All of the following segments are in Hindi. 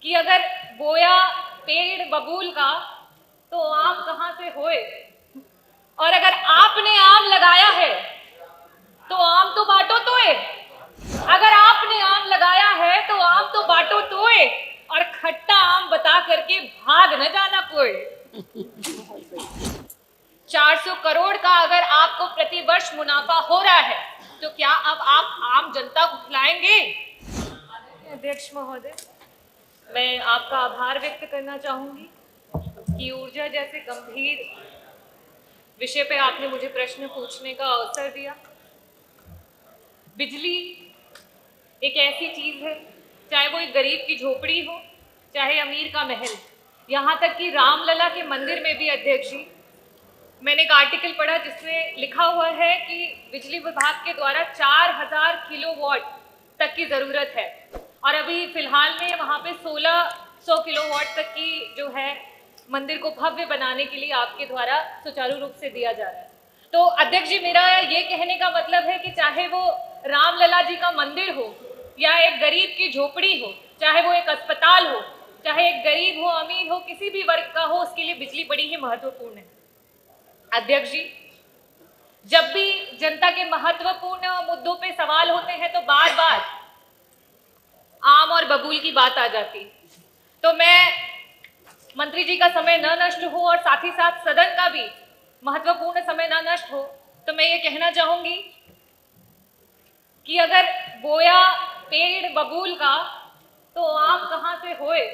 कि अगर बोया पेड़ बबूल का तो आम कहाँ से होए, और अगर आपने आम लगाया है तो आम तो बांटो तोए। अगर आपने आम लगाया है तो आम तो बांटो तोए, और खट्टा आम बता करके भाग न जाना कोई। 400 करोड़ का अगर आपको प्रतिवर्ष मुनाफा हो रहा है तो क्या अब आप आम जनता को खिलाएंगे? अध्यक्ष महोदय, मैं आपका आभार व्यक्त करना चाहूंगी कि ऊर्जा जैसे गंभीर विषय पे आपने मुझे प्रश्न पूछने का अवसर दिया। बिजली एक ऐसी चीज है, चाहे वो एक गरीब की झोपड़ी हो, चाहे अमीर का महल, यहाँ तक कि रामलला के मंदिर में भी अध्यक्ष जी, मैंने एक आर्टिकल पढ़ा जिसमें लिखा हुआ है कि बिजली विभाग के द्वारा 4000 किलोवाट तक की जरूरत है, और अभी फिलहाल में वहाँ पे 1600 किलोवाट तक की जो है मंदिर को भव्य बनाने के लिए आपके द्वारा सुचारू रूप से दिया जा रहा है। तो अध्यक्ष जी, मेरा ये कहने का मतलब है कि चाहे वो रामलला जी का मंदिर हो या एक गरीब की झोपड़ी हो, चाहे वो एक अस्पताल हो, चाहे एक गरीब हो अमीर हो, किसी भी वर्ग का हो, उसके लिए बिजली बड़ी ही महत्वपूर्ण है। अध्यक्ष जी, जब भी जनता के महत्वपूर्ण मुद्दों पे सवाल होते हैं तो बार बार आम और बबूल की बात आ जाती। तो मैं मंत्री जी का समय न नष्ट हो और साथ ही साथ सदन का भी महत्वपूर्ण समय न नष्ट हो, तो मैं ये कहना चाहूंगी कि अगर बोया पेड़ बबूल का तो आम कहाँ से होए,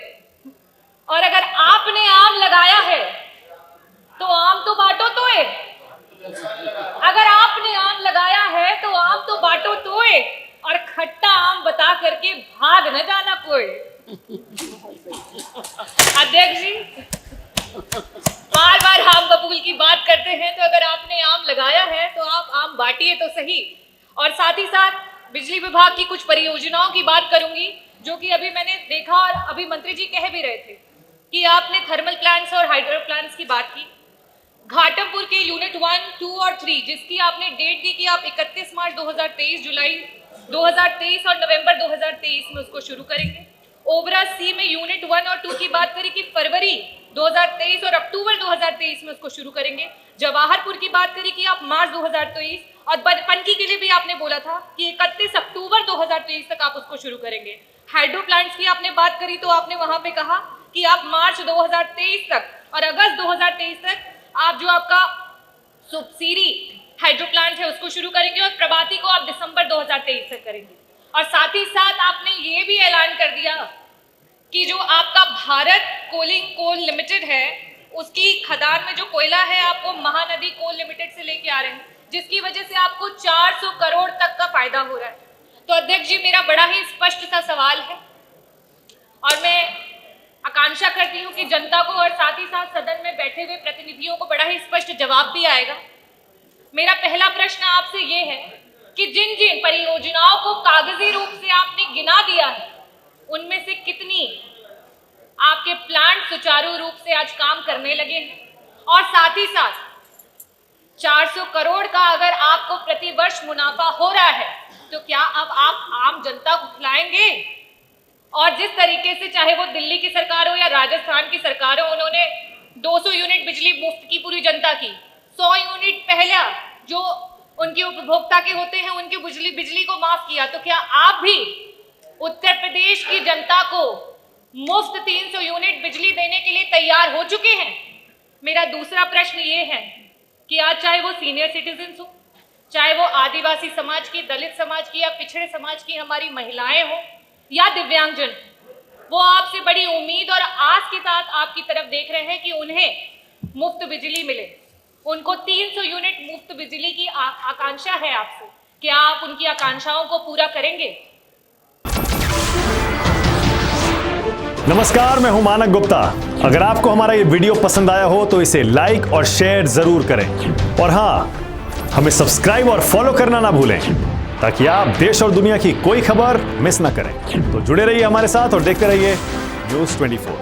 और अगर आपने आम लगाया है तो आम तो बांटो तोए। अगर आपने आम लगाया है तो आम तो बांटो तोए, और खट्टा आम बता करके भाग न जाना कोई। अध्यक्ष जी, बार बार आम बबूल की बात करते हैं, तो अगर आपने आम लगाया है तो आप आम बांटिए तो सही। और साथ ही साथ बिजली विभाग की कुछ परियोजनाओं की बात करूंगी, जो कि अभी मैंने देखा और अभी मंत्री जी कह भी रहे थे कि आपने थर्मल प्लांट्स और हाइड्रो प्लांट्स की बात की। घाटमपुर के यूनिट 1, 2 और 3, जिसकी आपने डेट दी कि आप 31 मार्च 2023, जुलाई 2023 और नवंबर 2023 में उसको शुरू करेंगे। ओबरा सी में यूनिट 1 और 2 की बात करें कि फरवरी 2023 और अक्टूबर 2023 में उसको शुरू करेंगे। जवाहरपुर की बात करें कि आप मार्च 2023, और पनकी के लिए भी आपने बोला था कि 31 अक्टूबर 2023 तक आप उसको शुरू करेंगे। हाइड्रो प्लांट्स की आपने बात करी तो आपने वहां पे कहा कि आप मार्च 2023 तक और अगस्त 2023 तक आप जो आपका सुबसिरी हाइड्रो प्लांट है उसको शुरू करेंगे, और प्रभाती को आप दिसंबर 2023 तक करेंगे। और साथ ही साथ आपने ये भी ऐलान कर दिया कि जो आपका भारत कोलिंग कोल लिमिटेड है, उसकी खदान में जो कोयला है आपको महानदी कोल लिमिटेड से लेके आ रहे हैं, जिसकी वजह से आपको 400 करोड़ तक का फायदा हो रहा है। तो अध्यक्ष जी, मेरा बड़ा ही स्पष्ट सा सवाल है, और मैं आकांक्षा करती हूं कि जनता को और साथ ही साथ सदन में बैठे हुए प्रतिनिधियों को बड़ा ही स्पष्ट जवाब भी आएगा। मेरा पहला प्रश्न आपसे ये है कि जिन जिन परियोजनाओं को कागजी रूप से आपने गिना दिया है, उनमें से कितनी आपके प्लांट सुचारू रूप से आज काम करने लगे हैं, और साथ ही साथ 400 करोड़ का अगर आपको प्रतिवर्ष मुनाफा हो रहा है तो क्या अब आप आम जनता को खिलाएंगे? और जिस तरीके से चाहे वो दिल्ली की सरकार हो या राजस्थान की सरकार हो, उन्होंने 200 यूनिट बिजली मुफ्त की पूरी जनता की, 100 यूनिट पहला जो उनके उपभोक्ता के होते हैं उनकी बिजली को माफ किया, तो क्या आप भी उत्तर प्रदेश की जनता को मुफ्त 300 यूनिट बिजली देने के लिए तैयार हो चुके हैं? मेरा दूसरा प्रश्न ये है कि आज चाहे वो सीनियर सिटीजन हो, चाहे वो आदिवासी समाज की, दलित समाज की या पिछड़े समाज की हमारी महिलाएं हो या दिव्यांगजन, वो आपसे बड़ी उम्मीद और आस के साथ आपकी तरफ देख रहे हैं कि उन्हें मुफ्त बिजली मिले। उनको 300 यूनिट मुफ्त बिजली की आकांक्षा है आपसे, क्या आप उनकी आकांक्षाओं को पूरा करेंगे? नमस्कार, मैं हूं मानक गुप्ता। अगर आपको हमारा ये वीडियो पसंद आया हो तो इसे लाइक और शेयर जरूर करें, और हाँ, हमें सब्सक्राइब और फॉलो करना ना भूलें ताकि आप देश और दुनिया की कोई खबर मिस ना करें। तो जुड़े रहिए हमारे साथ और देखते रहिए न्यूज़ 24।